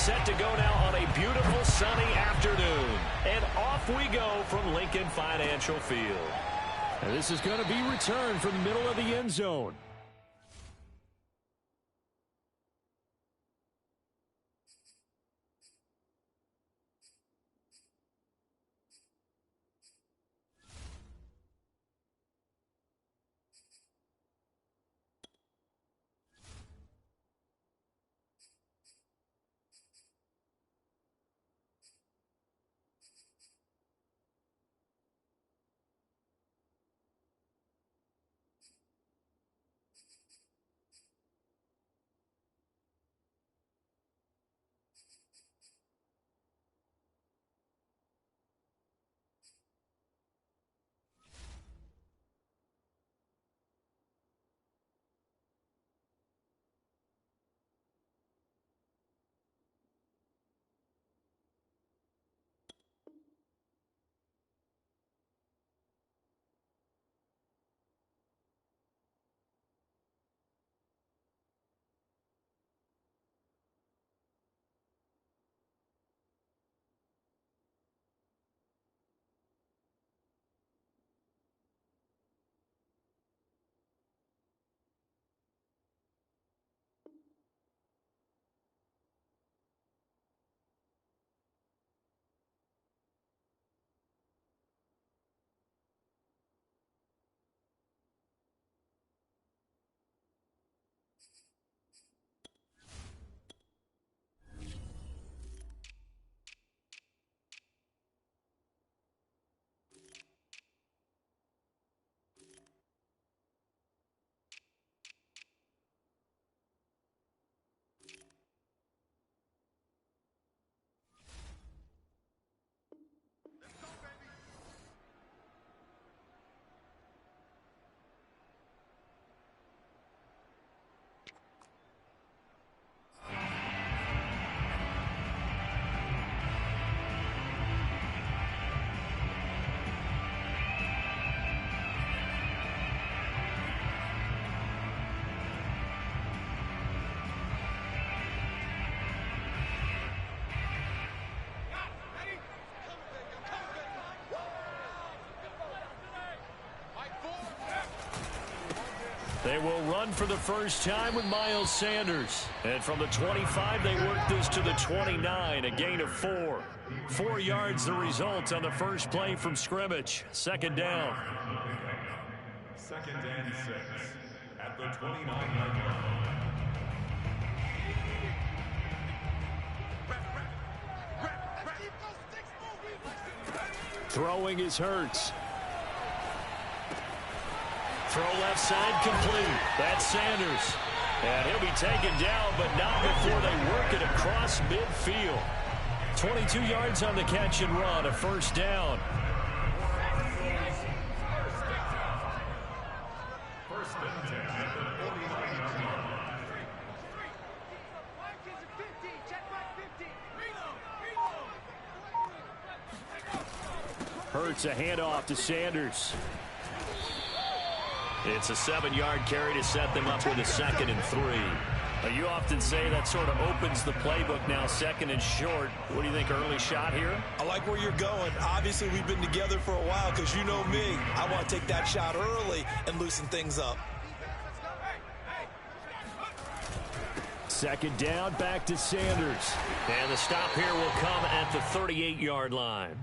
set to go now on a beautiful sunny afternoon. And off we go from Lincoln Financial Field. And this is going to be returned from the middle of the end zone. They will run for the first time with Miles Sanders. And from the 25, they work this to the 29, a gain of 4. 4 yards the result on the first play from scrimmage. Second down. Second and 6 at the 29-yard line. Throwing is Hurts. Throw left side complete. That's Sanders. And he'll be taken down, but not before they work it across midfield. 22 yards on the catch and run, a first down. First and 10 at the 49-yard line. Hurts a handoff to Sanders. It's a 7-yard carry to set them up with a 2nd and 3. Now, you often say that sort of opens the playbook now, 2nd and short. What do you think, early shot here? I like where you're going. Obviously, we've been together for a while because you know me. I want to take that shot early and loosen things up. 2nd down, back to Sanders. And the stop here will come at the 38-yard line.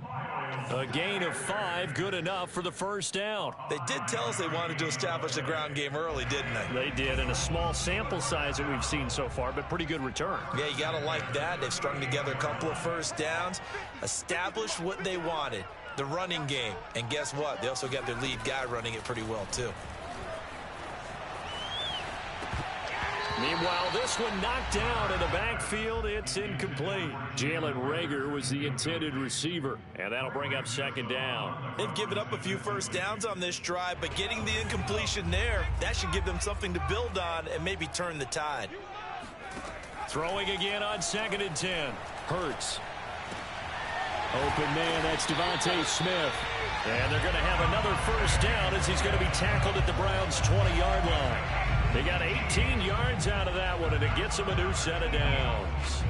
A gain of 5, good enough for the first down. They did tell us they wanted to establish the ground game early, didn't they? They did, and a small sample size that we've seen so far, but pretty good return. Yeah, you got to like that. They've strung together a couple of first downs, established what they wanted, the running game. And guess what? They also got their lead guy running it pretty well, too. Meanwhile, this one knocked down in the backfield. It's incomplete. Jalen Reagor was the intended receiver, and that'll bring up 2nd down. They've given up a few first downs on this drive, but getting the incompletion there, that should give them something to build on and maybe turn the tide. Throwing again on 2nd and 10. Hurts. Open man, that's Devontae Smith. And they're going to have another first down as he's going to be tackled at the Browns' 20-yard line. They got 18 yards out of that one, and it gets them a new set of downs.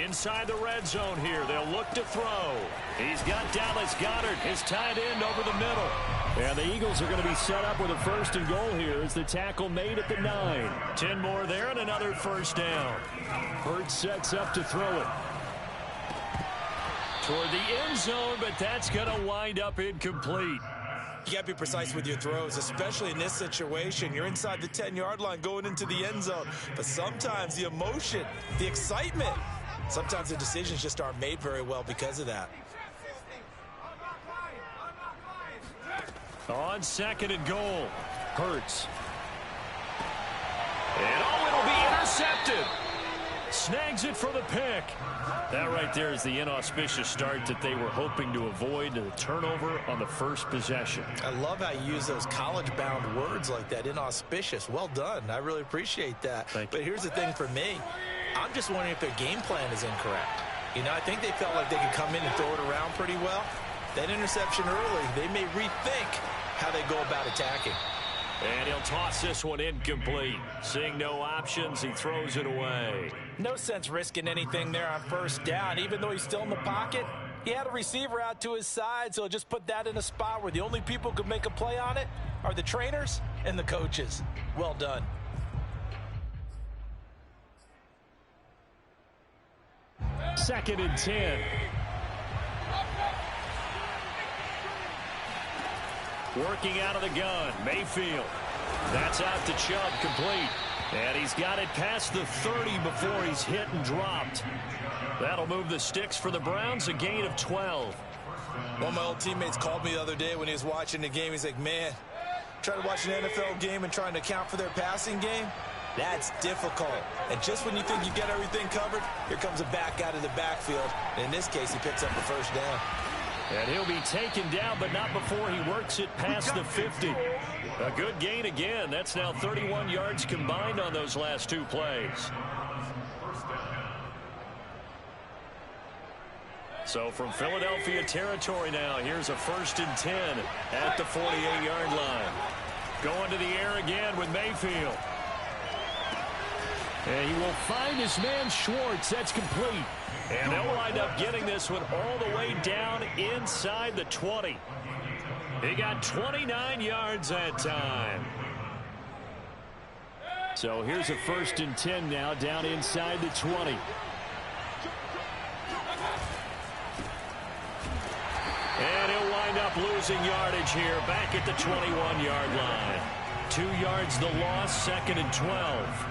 Inside the red zone here, they'll look to throw. He's got Dallas Goedert, his tight end, over the middle. And the Eagles are going to be set up with a 1st and goal here as the tackle made at the 9. 10 more there and another first down. Hurts sets up to throw it toward the end zone, but that's going to wind up incomplete. You got to be precise with your throws, especially in this situation. You're inside the 10-yard line going into the end zone. But sometimes the emotion, the excitement, sometimes the decisions just aren't made very well because of that. On 2nd and goal, Hurts. And it'll be intercepted. Snags it for the pick. That right there is the inauspicious start that they were hoping to avoid, the turnover on the first possession. I love how you use those college-bound words like that, inauspicious. Well done. I really appreciate that. But here's the thing for me. I'm just wondering if their game plan is incorrect. You know, I think they felt like they could come in and throw it around pretty well. That interception early, they may rethink how they go about attacking. And he'll toss this one incomplete. Seeing no options, he throws it away. No sense risking anything there on 1st down. Even though he's still in the pocket, he had a receiver out to his side, so just put that in a spot where the only people who could make a play on it are the trainers and the coaches. Well done. Second and 10. Working out of the gun, Mayfield. That's out to Chubb, complete. And he's got it past the 30 before he's hit and dropped. That'll move the sticks for the Browns, a gain of 12. One of my old teammates called me the other day when he was watching the game. He's like, man, trying to watch an NFL game and trying to account for their passing game, that's difficult. And just when you think you get everything covered, here comes a back out of the backfield. And in this case, he picks up the 1st down. And he'll be taken down, but not before he works it past the 50. A good gain again. That's now 31 yards combined on those last 2 plays. So from Philadelphia territory now, here's a 1st and 10 at the 48-yard line. Going to the air again with Mayfield. And he will find his man Schwartz. That's complete. And they'll wind up getting this one all the way down inside the 20. He got 29 yards that time. So here's a 1st and 10 now down inside the 20. And he'll wind up losing yardage here back at the 21-yard line. 2 yards the loss, 2nd and 12.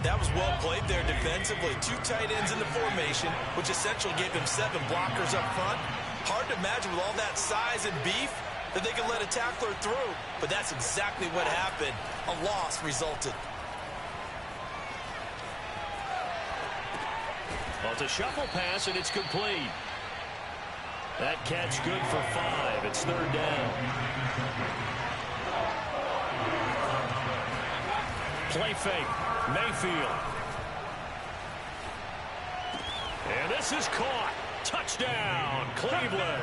That was well played there defensively. 2 tight ends in the formation, which essentially gave him 7 blockers up front. Hard to imagine with all that size and beef that they could let a tackler through. But that's exactly what happened. A loss resulted. Well, it's a shuffle pass, and it's complete. That catch good for 5. It's 3rd down. Play fake. Mayfield. And this is caught. Touchdown, Cleveland.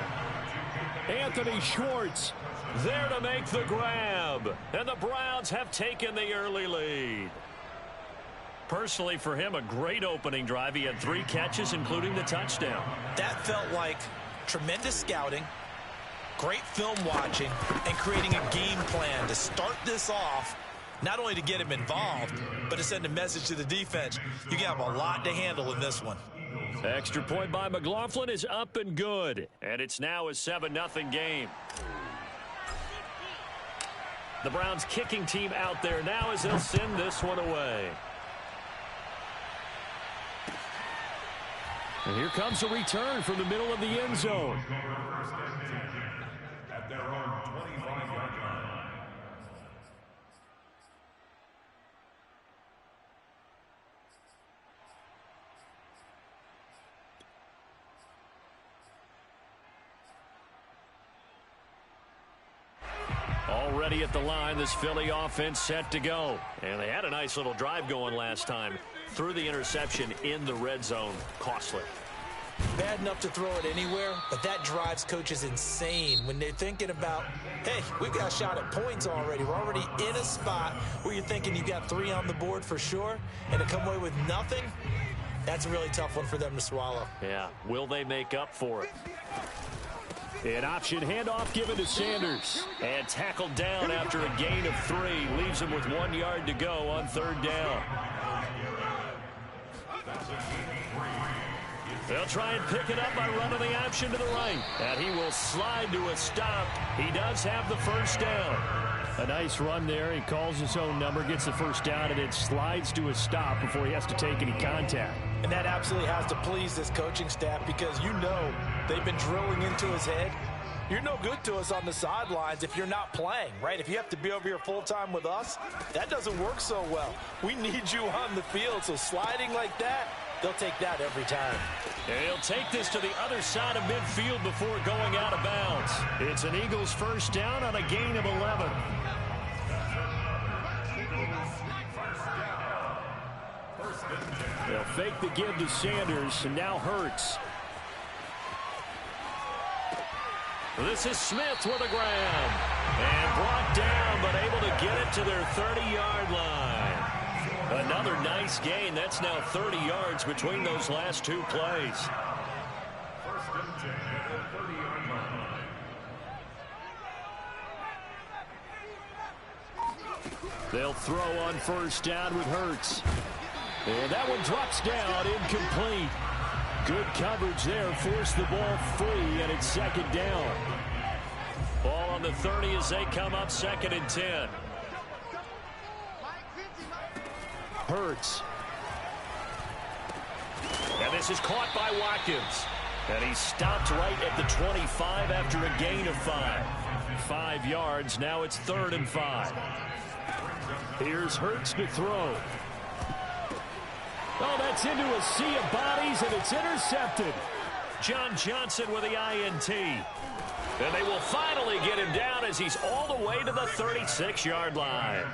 Anthony Schwartz there to make the grab. And the Browns have taken the early lead. Personally, for him, a great opening drive. He had 3 catches, including the touchdown. That felt like tremendous scouting, great film watching, and creating a game plan to start this off. Not only to get him involved, but to send a message to the defense. You have a lot to handle in this one. Extra point by McLaughlin is up and good. And it's now a 7-0 game. The Browns kicking team out there now as they'll send this one away. And here comes a return from the middle of the end zone. At their own 25-yard line. Already at the line, this Philly offense set to go. And they had a nice little drive going last time. Through the interception in the red zone. Costly. Bad enough to throw it anywhere, but that drives coaches insane when they're thinking about, hey, we've got a shot at points already. We're already in a spot where you're thinking you got 3 on the board for sure, and to come away with nothing, That's a really tough one for them to swallow. Yeah, will they make up for it? An option handoff given to Sanders. And tackled down after a gain of 3. Leaves him with 1 yard to go on 3rd down. They'll try and pick it up by running the option to the right. And he will slide to a stop. He does have the first down. A nice run there. He calls his own number, gets the first down, and then slides to a stop before he has to take any contact. And that absolutely has to please this coaching staff because you know they've been drilling into his head. You're no good to us on the sidelines if you're not playing, right? If you have to be over here full-time with us, that doesn't work so well. We need you on the field, so sliding like that, they'll take that every time. And he'll take this to the other side of midfield before going out of bounds. It's an Eagles first down on a gain of 11. They'll fake the give to Sanders, and now Hurts. This is Smith with a grab. And brought down, but able to get it to their 30-yard line. Another nice gain. That's now 30 yards between those last 2 plays. First and 10 at the 30-yard line. They'll throw on first down with Hurts. And that one drops down, incomplete. Good coverage there, forced the ball free, and it's 2nd down. Ball on the 30 as they come up 2nd and 10. Hurts. And this is caught by Watkins. And he stopped right at the 25 after a gain of 5. 5 yards, now it's 3rd and 5. Here's Hurts to throw. Oh, that's into a sea of bodies, and it's intercepted. John Johnson with the INT. And they will finally get him down as he's all the way to the 36-yard line.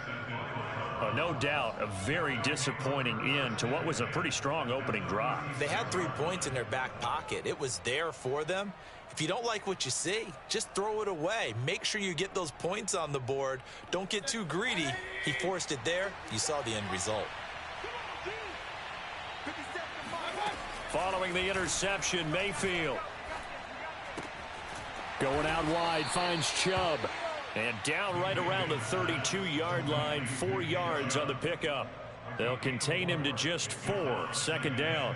Oh, no doubt, a very disappointing end to what was a pretty strong opening drive. They had 3 points in their back pocket. It was there for them. If you don't like what you see, just throw it away. Make sure you get those points on the board. Don't get too greedy. He forced it there. You saw the end result. Following the interception, Mayfield. Going out wide, finds Chubb. And down right around the 32-yard line, 4 yards on the pickup. They'll contain him to just 4, 2nd down.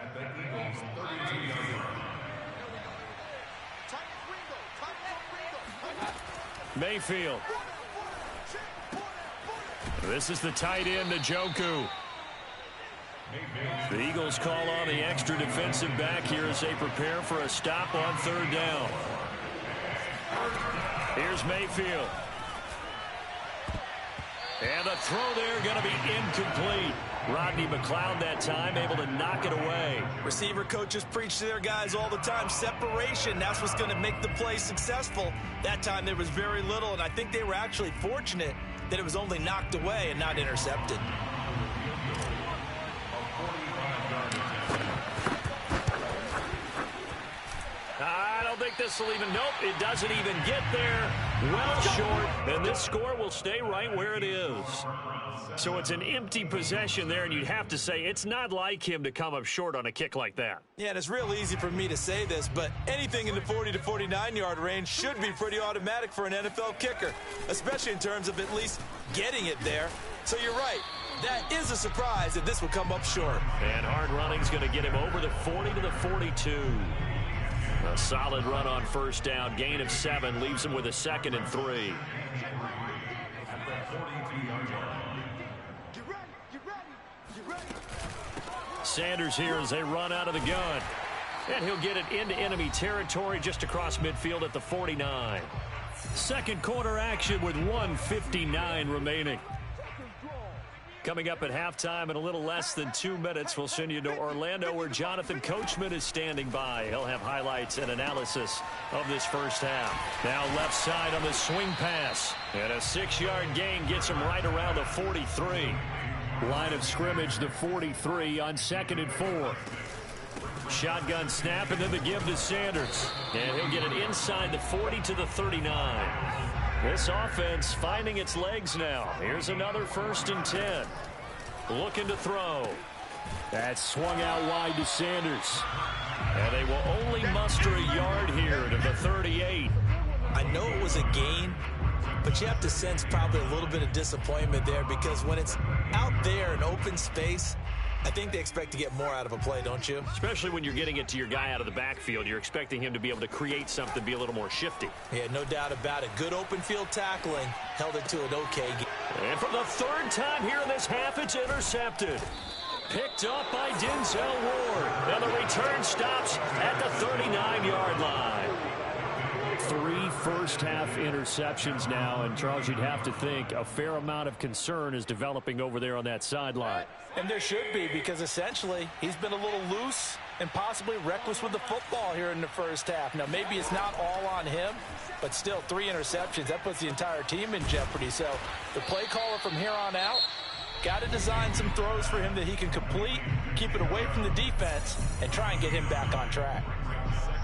At the Eagles' 32-yard line. Mayfield. This is the tight end, Njoku. The Eagles call on the extra defensive back here as they prepare for a stop on 3rd down. Here's Mayfield. And the throw there going to be incomplete. Rodney McLeod that time able to knock it away. Receiver coaches preach to their guys all the time. Separation, that's what's going to make the play successful. That time there was very little, and I think they were actually fortunate that it was only knocked away and not intercepted. I don't think this will even, nope, it doesn't even get there. Well short, and this score will stay right where it is. So it's an empty possession there, and you'd have to say it's not like him to come up short on a kick like that. Yeah, and it's real easy for me to say this, but anything in the 40 to 49-yard range should be pretty automatic for an NFL kicker, especially in terms of at least getting it there. So you're right. That is a surprise that this will come up short. And hard running's going to get him over the 40 to the 42. A solid run on first down. Gain of 7 leaves him with a 2nd and 3. Sanders here as they run out of the gun. And he'll get it into enemy territory just across midfield at the 49. Second quarter action with 1:59 remaining. Coming up at halftime in a little less than 2 minutes, we'll send you to Orlando where Jonathan Coachman is standing by. He'll have highlights and analysis of this first half. Now left side on the swing pass. And a 6-yard gain gets him right around the 43. Line of scrimmage, the 43 on 2nd and 4. Shotgun snap and then the give to Sanders. And he'll get it inside the 40 to the 39. This offense finding its legs now. Here's another 1st and 10. Looking to throw. That's swung out wide to Sanders. And they will only muster a yard here to the 38. I know it was a gain, but you have to sense probably a little bit of disappointment there because when it's out there in open space, I think they expect to get more out of a play, don't you? Especially when you're getting it to your guy out of the backfield. You're expecting him to be able to create something, be a little more shifty. Yeah, no doubt about it. Good open field tackling. Held it to an okay game. And for the third time here in this half, it's intercepted. Picked up by Denzel Ward. And the return stops at the 39-yard line. 3 first-half interceptions now. And, Charles, you'd have to think a fair amount of concern is developing over there on that sideline. And there should be, because essentially he's been a little loose and possibly reckless with the football here in the first half. Now, maybe it's not all on him, but still 3 interceptions. That puts the entire team in jeopardy. So the play caller from here on out got to design some throws for him that he can complete, keep it away from the defense, and try and get him back on track.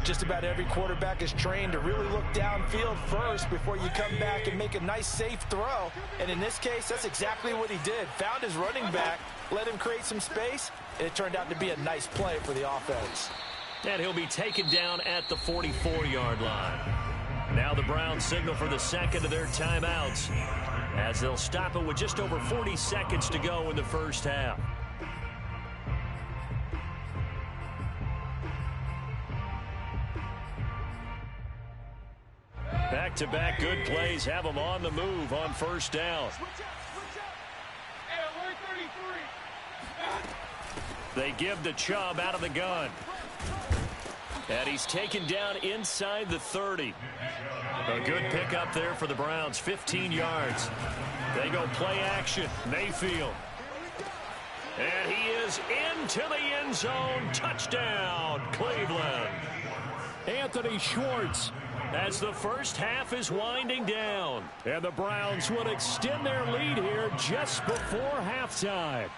Just about every quarterback is trained to really look downfield first before you come back and make a nice, safe throw. And in this case, that's exactly what he did. Found his running back, let him create some space, and it turned out to be a nice play for the offense. And he'll be taken down at the 44-yard line. Now the Browns signal for the second of their timeouts as they'll stop it with just over 40 seconds to go in the first half. Back-to-back good plays have them on the move on first down. They give the Chubb out of the gun. And he's taken down inside the 30. A good pickup there for the Browns, 15 yards. They go play action, Mayfield. And he is into the end zone. Touchdown, Cleveland. Anthony Schwartz, as the first half is winding down. And the Browns will extend their lead here just before halftime.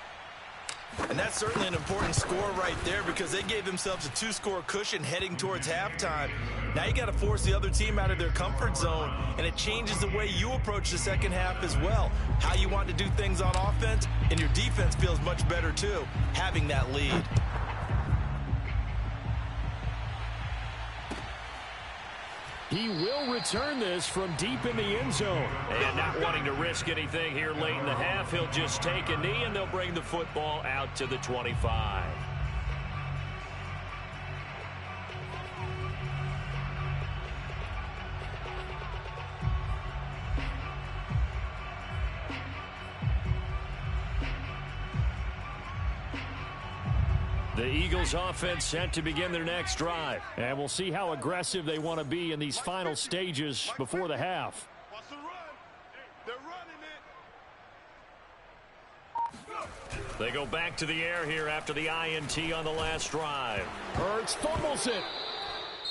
And that's certainly an important score right there because they gave themselves a 2-score cushion heading towards halftime. Now you got to force the other team out of their comfort zone, and it changes the way you approach the second half as well. How you want to do things on offense, and your defense feels much better too, having that lead. He will return this from deep in the end zone. And not wanting to risk anything here late in the half, he'll just take a knee and they'll bring the football out to the 25. The Eagles offense set to begin their next drive. And we'll see how aggressive they want to be in these final stages before the half. They go back to the air here after the INT on the last drive. Hurts fumbles it.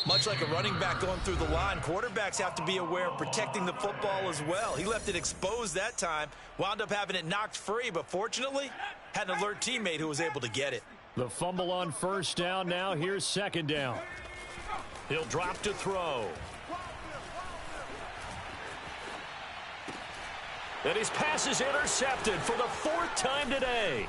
Much like a running back going through the line, quarterbacks have to be aware of protecting the football as well. He left it exposed that time, wound up having it knocked free, but fortunately had an alert teammate who was able to get it. The fumble on first down now. Here's second down. He'll drop to throw. And his pass is intercepted for the 4th time today.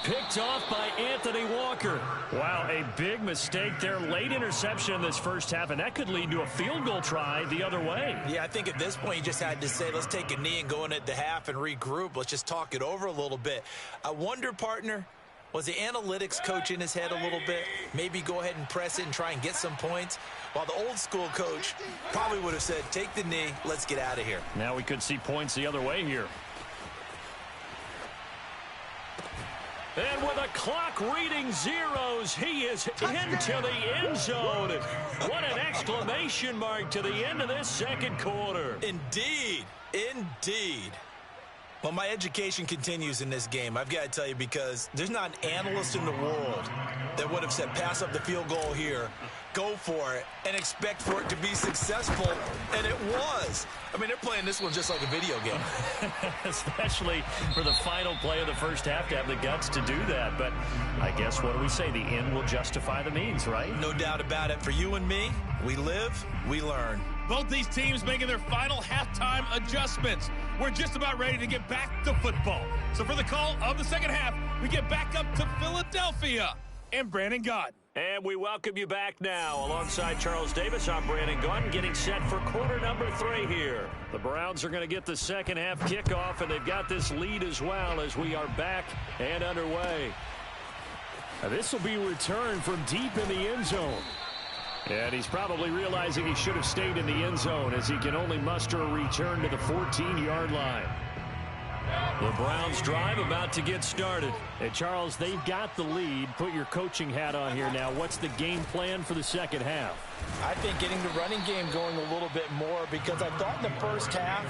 Picked off by Anthony Walker. Wow, a big mistake there. Late interception in this first half, and that could lead to a field goal try the other way. Yeah, I think at this point you just had to say, let's take a knee and go in at the half and regroup. Let's just talk it over a little bit. I wonder, partner, was the analytics coach in his head a little bit? Maybe go ahead and press it and try and get some points? While the old school coach probably would have said, take the knee, let's get out of here. Now we could see points the other way here. And with a clock reading zeros, he is into the end zone. What an exclamation mark to the end of this second quarter. Indeed. Indeed. Well, my education continues in this game, I've got to tell you, because there's not an analyst in the world that would have said pass up the field goal here, go for it, and expect for it to be successful, and it was. I mean, they're playing this one just like a video game. Especially for the final play of the first half to have the guts to do that. But I guess, what do we say? The end will justify the means, right? No doubt about it. For you and me, we live, we learn. Both these teams making their final halftime adjustments. We're just about ready to get back to football. So for the call of the second half, we get back up to Philadelphia and Brandon Gaudin. And we welcome you back now. Alongside Charles Davis, I'm Brandon Gaudin, getting set for quarter number 3 here. The Browns are going to get the second half kickoff, and they've got this lead as well as we are back and underway. Now, this will be returned from deep in the end zone. And he's probably realizing he should have stayed in the end zone as he can only muster a return to the 14-yard line. The Browns drive about to get started. And Charles, they've got the lead. Put your coaching hat on here now. What's the game plan for the second half? I think getting the running game going a little bit more, because I thought in the first half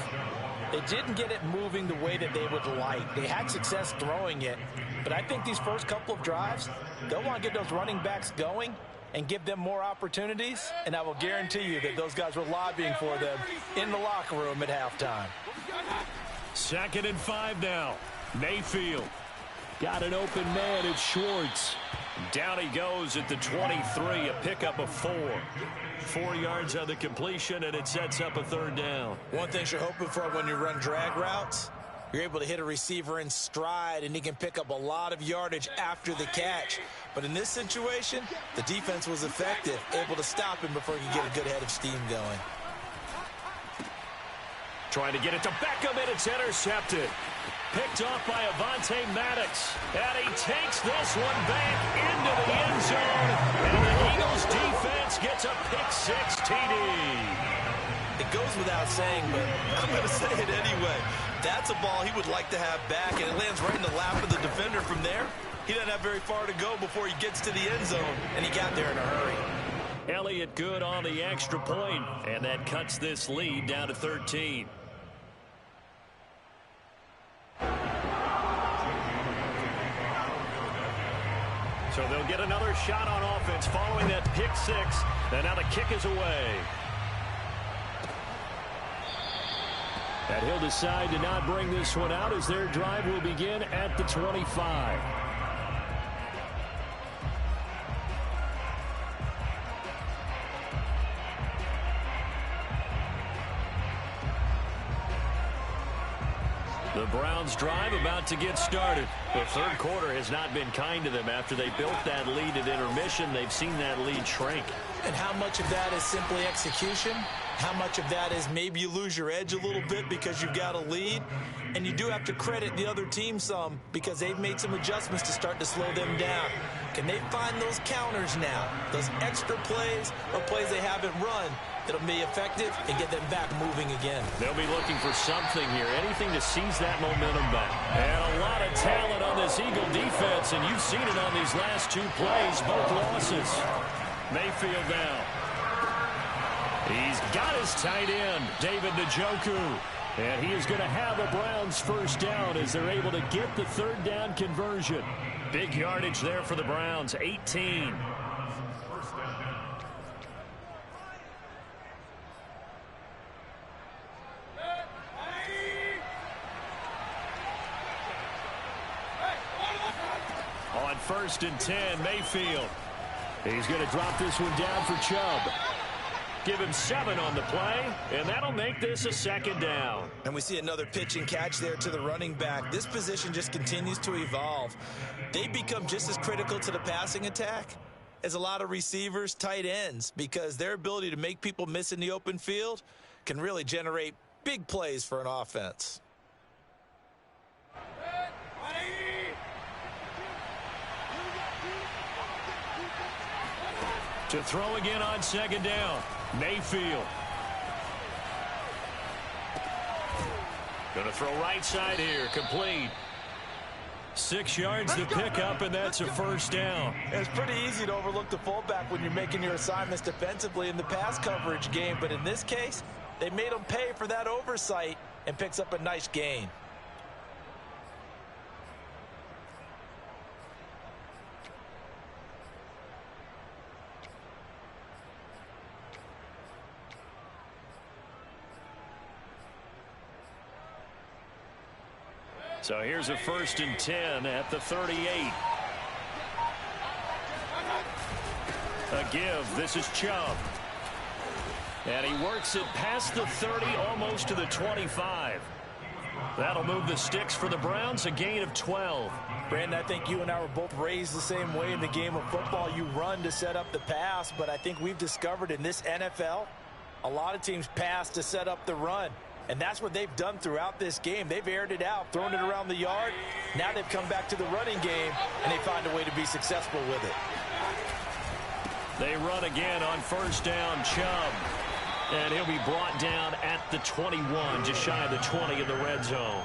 they didn't get it moving the way that they would like. They had success throwing it, but I think these first couple of drives, they'll want to get those running backs going and give them more opportunities, and I will guarantee you that those guys were lobbying for them in the locker room at halftime. 2nd and 5 now. Mayfield got an open man. It's Schwartz. Down he goes at the 23, a pickup of 4. 4 yards on the completion, and it sets up a 3rd down. One thing you're hoping for when you run drag routes, you're able to hit a receiver in stride, and he can pick up a lot of yardage after the catch. But in this situation, the defense was effective, able to stop him before he could get a good head of steam going. Trying to get it to Beckham, and it's intercepted. Picked off by Avonte Maddox. And he takes this one back into the end zone. And the Eagles defense gets a pick-6 TD. It goes without saying, but I'm going to say it anyway. That's a ball he would like to have back, and it lands right in the lap of the defender from there. He doesn't have very far to go before he gets to the end zone, and he got there in a hurry. Elliott good on the extra point, and that cuts this lead down to 13. So they'll get another shot on offense following that pick-6, and now the kick is away. And he'll decide to not bring this one out as their drive will begin at the 25. The Browns drive about to get started. The third quarter has not been kind to them. After they built that lead at intermission, they've seen that lead shrink. And how much of that is simply execution? How much of that is maybe you lose your edge a little bit because you've got a lead? And you do have to credit the other team some because they've made some adjustments to start to slow them down. Can they find those counters now, those extra plays or plays they haven't run that'll be effective and get them back moving again? They'll be looking for something here, anything to seize that momentum back. And a lot of talent on this Eagle defense, and you've seen it on these last 2 plays, both losses. Mayfield down. He's got his tight end, David Njoku. And he is going to have a Browns first down as they're able to get the 3rd down conversion. Big yardage there for the Browns, 18. On 1st and 10, Mayfield. He's going to drop this one down for Chubb. Give him 7 on the play, and that'll make this a 2nd down. And we see another pitch and catch there to the running back. This position just continues to evolve. They become just as critical to the passing attack as a lot of receivers, tight ends, because their ability to make people miss in the open field can really generate big plays for an offense. To throw again on 2nd down, Mayfield. Going to throw right side here, complete. 6 yards to pick up, and that's a 1st down. It's pretty easy to overlook the fullback when you're making your assignments defensively in the pass coverage game, but in this case, they made him pay for that oversight and picks up a nice gain. So here's a 1st and 10 at the 38. A give. This is Chubb. And he works it past the 30, almost to the 25. That'll move the sticks for the Browns, a gain of 12. Brandon, I think you and I were both raised the same way in the game of football. You run to set up the pass, but I think we've discovered in this NFL, a lot of teams pass to set up the run. And that's what they've done throughout this game. They've aired it out, thrown it around the yard. Now they've come back to the running game, and they find a way to be successful with it. They run again on first down, Chubb. And he'll be brought down at the 21, just shy of the 20 in the red zone.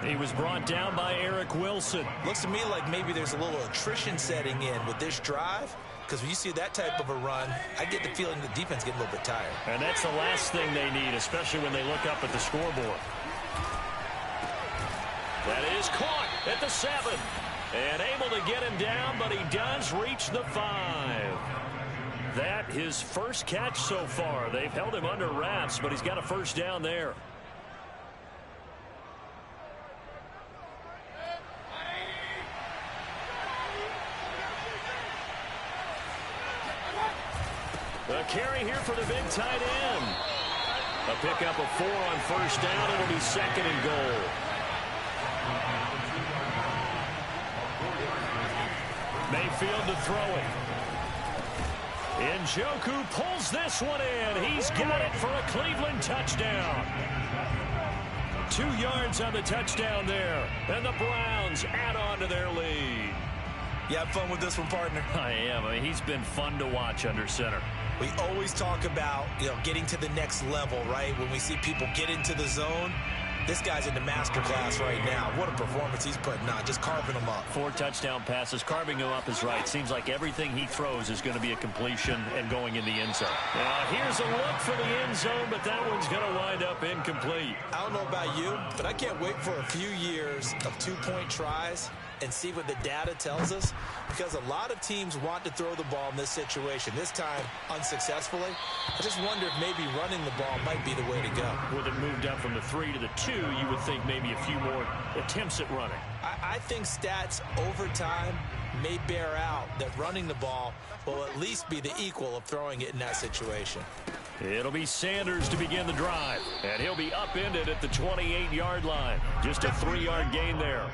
He was brought down by Eric Wilson. Looks to me like maybe there's a little attrition setting in with this drive, because when you see that type of a run, I get the feeling the defense getting a little bit tired. And that's the last thing they need, especially when they look up at the scoreboard. That is caught at the 7. And able to get him down, but he does reach the 5. That his first catch so far. They've held him under wraps, but he's got a first down there. A carry here for the big tight end. A pickup of 4 on first down. It'll be second and goal. Mayfield to throw it. Njoku pulls this one in. He's got it for a Cleveland touchdown. 2 yards on the touchdown there. And the Browns add on to their lead. You have fun with this one, partner? I am. I mean, he's been fun to watch under center. We always talk about, getting to the next level, right? When we see people get into the zone, this guy's in the master class right now. What a performance he's putting on, just carving them up. 4 touchdown passes. Carving him up is right. Seems like everything he throws is going to be a completion and going in the end zone. Now, here's a look for the end zone, but that one's going to wind up incomplete. I don't know about you, but I can't wait for a few years of 2-point tries and see what the data tells us, because a lot of teams want to throw the ball in this situation. This time, unsuccessfully. I just wonder if maybe running the ball might be the way to go. With it moved up from the 3 to the 2, you would think maybe a few more attempts at running. I think stats over time may bear out that running the ball will at least be the equal of throwing it in that situation. It'll be Sanders to begin the drive, and he'll be upended at the 28-yard line. Just a 3-yard gain there.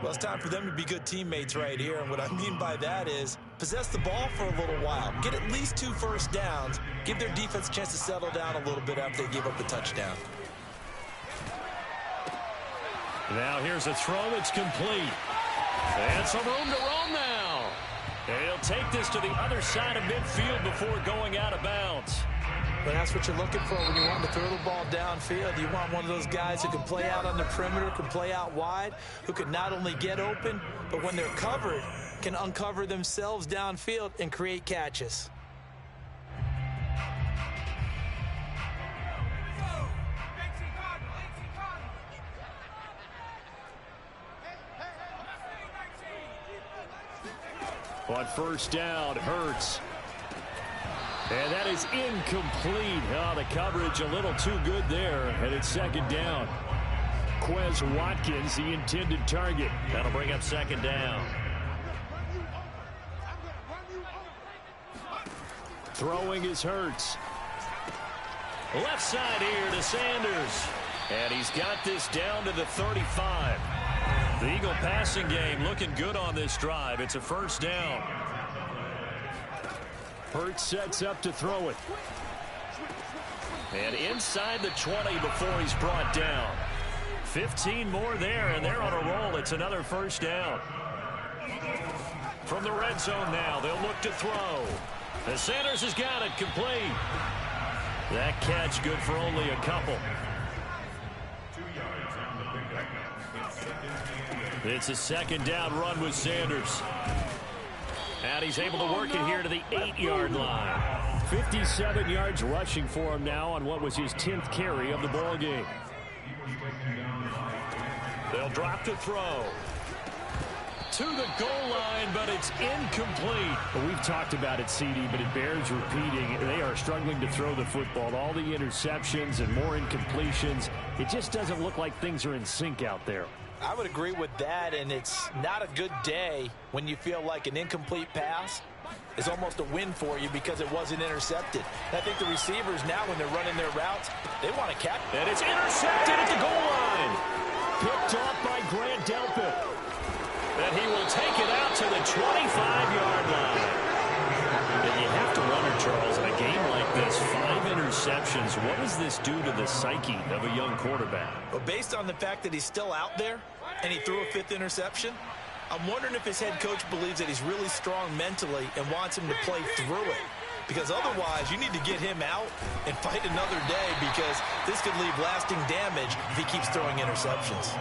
Well, it's time for them to be good teammates right here, and what I mean by that is possess the ball for a little while, get at least 2 first downs, give their defense a chance to settle down a little bit after they give up the touchdown. Now here's a throw. It's complete. And some room to roam now. And he'll take this to the other side of midfield before going out of bounds. But that's what you're looking for when you want to throw the ball downfield. You want one of those guys who can play out on the perimeter, can play out wide, who can not only get open, but when they're covered, can uncover themselves downfield and create catches. On first down, Hurts. And that is incomplete. Oh, the coverage a little too good there, and it's second down. Quez Watkins, the intended target. That'll bring up second down. Throwing is Hurts. Left side here to Sanders. And he's got this down to the 35. The Eagle passing game looking good on this drive. It's a first down. Hurts sets up to throw it. And inside the 20 before he's brought down. 15 more there, and they're on a roll. It's another first down. From the red zone now, they'll look to throw. And Sanders has got it complete. That catch good for only a couple. It's a second down run with Sanders. And he's able to work it here to the 8-yard line. 57 yards rushing for him now on what was his 10th carry of the ball game. They'll drop to throw. To the goal line, but it's incomplete. Well, we've talked about it, CD, but it bears repeating. They are struggling to throw the football. All the interceptions and more incompletions. It just doesn't look like things are in sync out there. I would agree with that, and it's not a good day when you feel like an incomplete pass is almost a win for you because it wasn't intercepted. And I think the receivers now, when they're running their routes, they want to catch. And it's intercepted at the goal line. Picked off by Grant Delpit. And he will take it out to the 25-yard line. And you have to wonder, Charles, in a game like this, 5 interceptions, what does this do to the psyche of a young quarterback? Well, based on the fact that he's still out there and he threw a 5th interception, I'm wondering if his head coach believes that he's really strong mentally and wants him to play through it. Because otherwise, you need to get him out and fight another day, because this could leave lasting damage if he keeps throwing interceptions.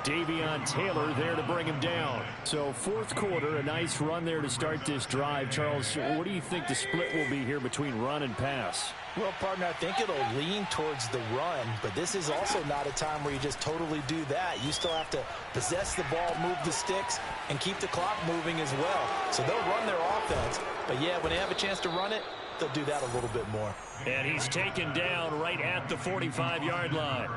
Davion Taylor there to bring him down. So fourth quarter, a nice run there to start this drive. Charles, what do you think the split will be here between run and pass? Well, partner, I think it'll lean towards the run, but this is also not a time where you just totally do that. You still have to possess the ball, move the sticks, and keep the clock moving as well. So they'll run their offense, but yeah, when they have a chance to run it, they'll do that a little bit more. And he's taken down right at the 45-yard line.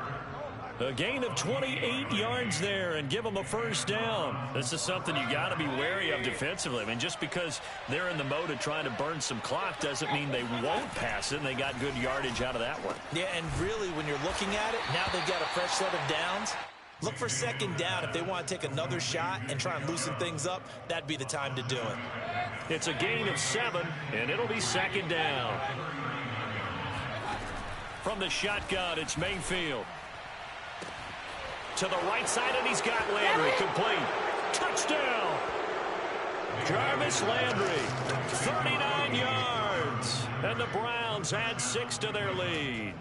A gain of 28 yards there, and give them a first down. This is something you got to be wary of defensively. I mean, just because they're in the mode of trying to burn some clock doesn't mean they won't pass it, and they got good yardage out of that one. Yeah, and really, when you're looking at it, now they've got a fresh set of downs. Look for second down. If they want to take another shot and try and loosen things up, that'd be the time to do it. It's a gain of 7, and it'll be second down. From the shotgun, it's Mayfield. To the right side, and he's got Landry. Complete. Touchdown. Jarvis Landry. 39 yards. And the Browns add 6 to their lead.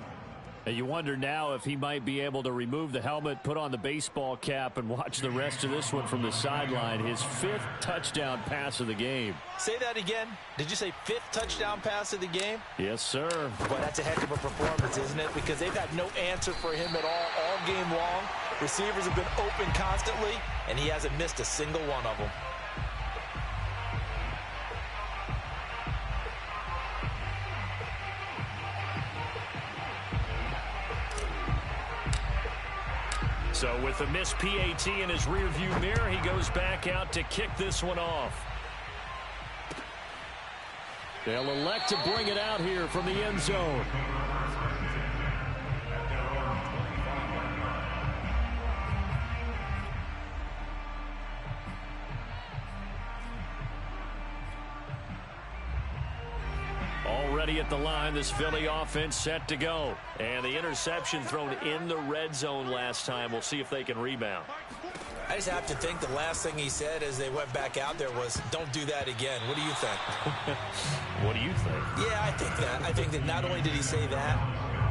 And you wonder now if he might be able to remove the helmet, put on the baseball cap, and watch the rest of this one from the sideline. His 5th touchdown pass of the game. Say that again. Did you say 5th touchdown pass of the game? Yes, sir. Boy, that's a heck of a performance, isn't it? Because they've had no answer for him at all game long. Receivers have been open constantly, and he hasn't missed a single one of them. So with a missed PAT in his rearview mirror, he goes back out to kick this one off. They'll elect to bring it out here from the end zone. Already at the line, this Philly offense set to go. And the interception thrown in the red zone last time. We'll see if they can rebound. I just have to think the last thing he said as they went back out there was, don't do that again. What do you think? What do you think? Yeah, I think that. I think that not only did he say that,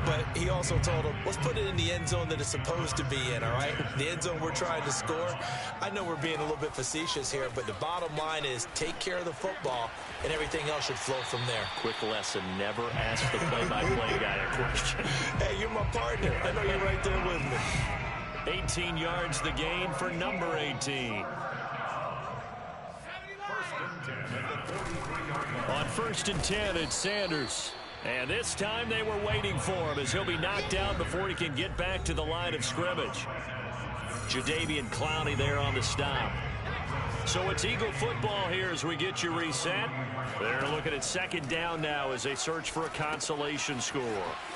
but he also told him, let's put it in the end zone that it's supposed to be in, all right? The end zone we're trying to score. I know we're being a little bit facetious here, but the bottom line is take care of the football, and everything else should flow from there. Quick lesson, never ask the play-by-play guy a question. Hey, you're my partner. I know you're right there with me. 18 yards the gain for number 18. On 1st and 10, it's Sanders. And this time they were waiting for him as he'll be knocked down before he can get back to the line of scrimmage. Jadeveon Clowney there on the stop. So it's Eagle football here as we get you reset. They're looking at second down now as they search for a consolation score.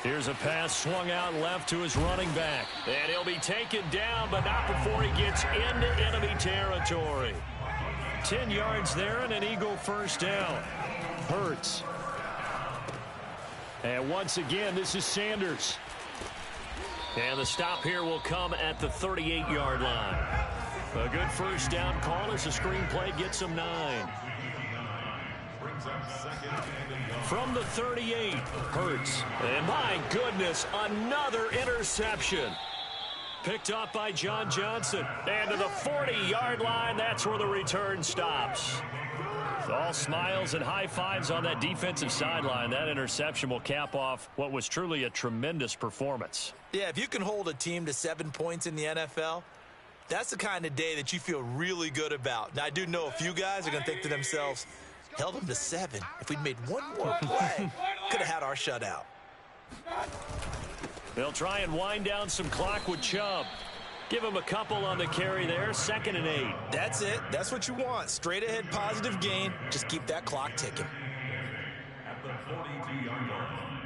Here's a pass swung out left to his running back. And he'll be taken down, but not before he gets into enemy territory. 10 yards there and an Eagle first down. Hurts. And once again, this is Sanders. And the stop here will come at the 38-yard line. A good first down call as the screenplay gets him 9. From the 38, Hurts. And my goodness, another interception. Picked off by John Johnson. And to the 40-yard line, that's where the return stops. All smiles and high fives on that defensive sideline. That interception will cap off what was truly a tremendous performance. Yeah, if you can hold a team to 7 points in the NFL, that's the kind of day that you feel really good about. Now, I do know a few guys are going to think to themselves, held them to 7. If we'd made one more play, could have had our shutout. They'll try and wind down some clock with Chubb. Give him a couple on the carry there, 2nd and 8. That's it. That's what you want. Straight ahead positive gain. Just keep that clock ticking. At the 42-yard line.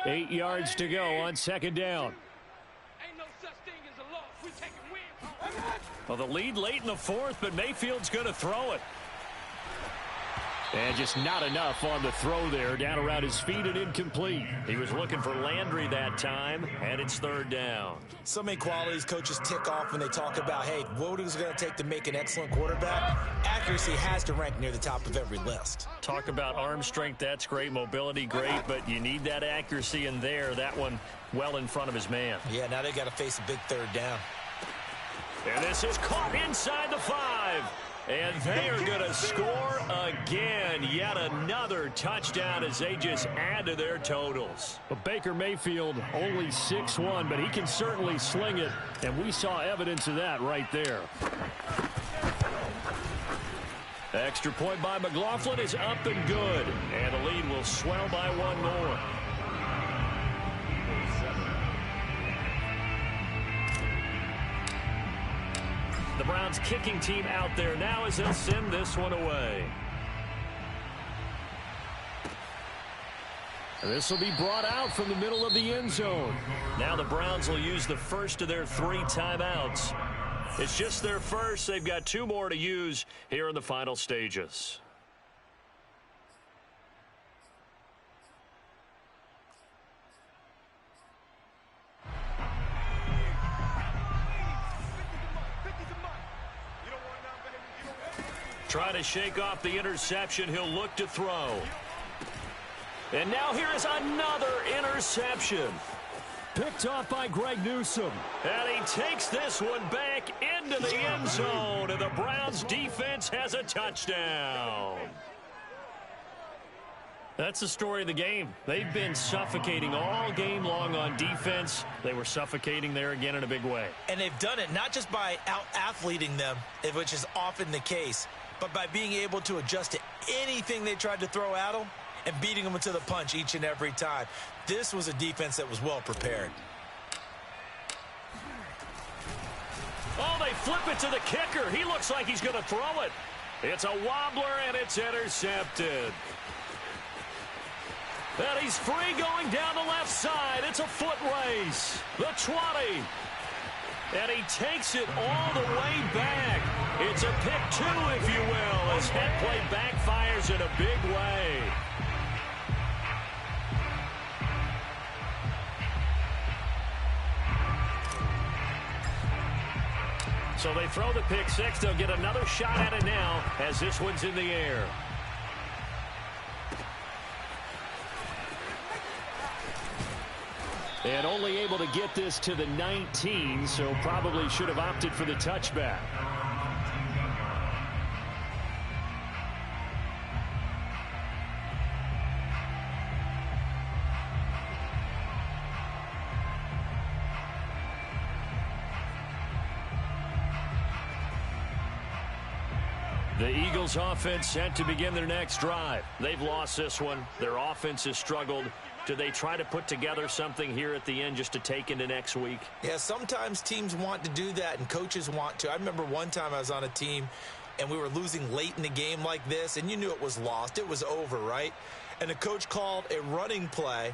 8 yards to go on 2nd down. Ain't no such thing as a loss. We taking wins. Well, the lead late in the 4th, but Mayfield's going to throw it. And just not enough on the throw there. Down around his feet and incomplete. He was looking for Landry that time, and it's 3rd down. So many qualities coaches tick off when they talk about, hey, what is it going to take to make an excellent quarterback? Accuracy has to rank near the top of every list. Talk about arm strength, that's great. Mobility, great, but you need that accuracy in there. That one well in front of his man. Yeah, now they got to face a big 3rd down. And this is caught inside the 5. And they are going to score again. Yet another touchdown as they just add to their totals. But Baker Mayfield only 6'1", but he can certainly sling it. And we saw evidence of that right there. Extra point by McLaughlin is up and good. And the lead will swell by 1 more. The Browns kicking team out there now as they'll send this one away. And this will be brought out from the middle of the end zone. Now the Browns will use the first of their 3 timeouts. It's just their first. They've got 2 more to use here in the final stages. Trying to shake off the interception. He'll look to throw. And now here is another interception. Picked off by Greg Newsome. And he takes this one back into the end zone. And the Browns defense has a touchdown. That's the story of the game. They've been suffocating all game long on defense. They were suffocating there again in a big way. And they've done it not just by out-athleting them, which is often the case, but by being able to adjust to anything they tried to throw at them and beating them to the punch each and every time. This was a defense that was well prepared. Oh, they flip it to the kicker. He looks like he's going to throw it. It's a wobbler, and it's intercepted. And he's free going down the left side. It's a foot race. The 20. And he takes it all the way back. It's a pick 2, if you will, as that play backfires in a big way. So they throw the pick 6. They'll get another shot at it now as this one's in the air. And only able to get this to the 19, so probably should have opted for the touchback. The Eagles offense set to begin their next drive. They've lost this one. Their offense has struggled. Do they try to put together something here at the end just to take into next week? Yeah, sometimes teams want to do that and coaches want to. I remember one time I was on a team and we were losing late in the game like this, and you knew it was lost. It was over, right? And the coach called a running play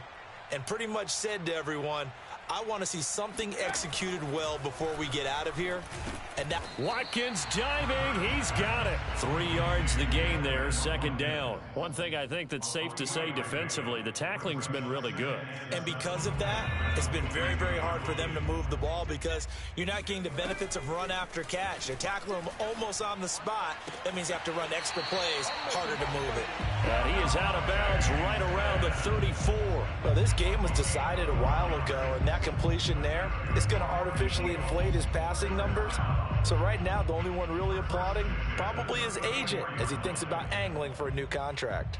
and pretty much said to everyone, I want to see something executed well before we get out of here. And now Watkins diving. He's got it. 3 yards the gain there, 2nd down. One thing I think that's safe to say defensively, the tackling's been really good. And because of that, it's been very, very hard for them to move the ball because you're not getting the benefits of run after catch. They're tackling them almost on the spot. That means you have to run extra plays, harder to move it. And he is out of bounds right around the 34. Well, this game was decided a while ago, and that completion there is going to artificially inflate his passing numbers. So right now, the only one really applauding probably his agent as he thinks about angling for a new contract.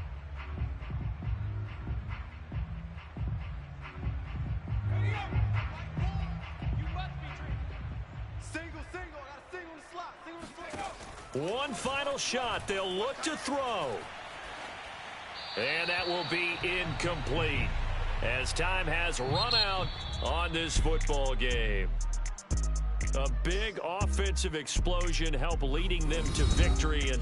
One final shot. They'll look to throw. And that will be incomplete. as time has run out on this football game. A big offensive explosion helped leading them to victory, and